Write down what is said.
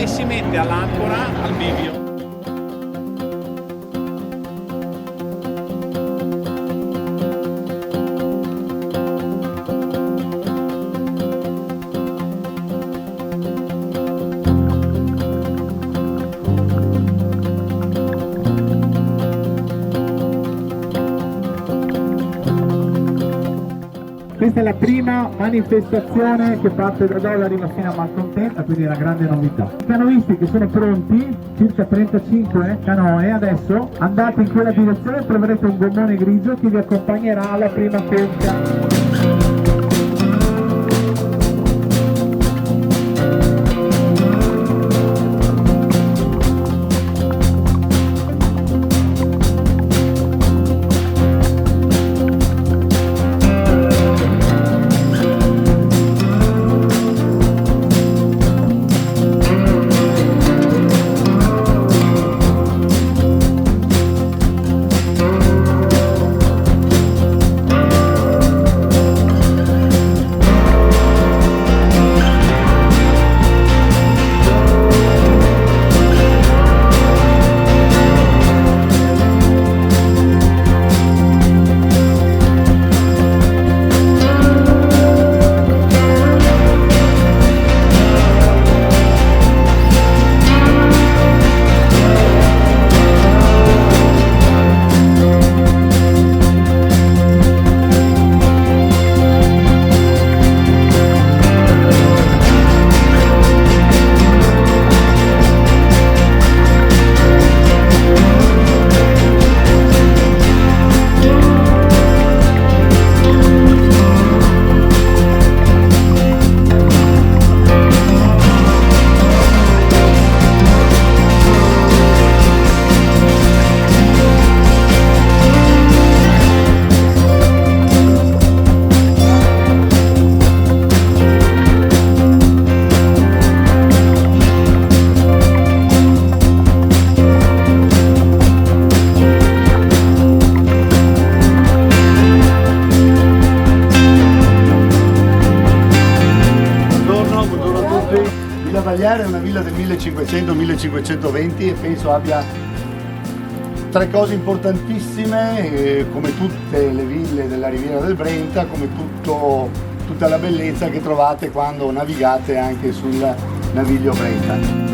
e si mette all'ancora al bivio. Questa è la prima manifestazione che parte da dove arriva fino a Malcontenta, quindi è una grande novità. I canoisti che sono pronti, circa 35 canoe, adesso andate in quella direzione e troverete un gommone grigio che vi accompagnerà alla prima conca. Villa Vagliare è una villa del 1500-1520 e penso abbia tre cose importantissime, come tutte le ville della Riviera del Brenta, come tutta la bellezza che trovate quando navigate anche sul Naviglio Brenta.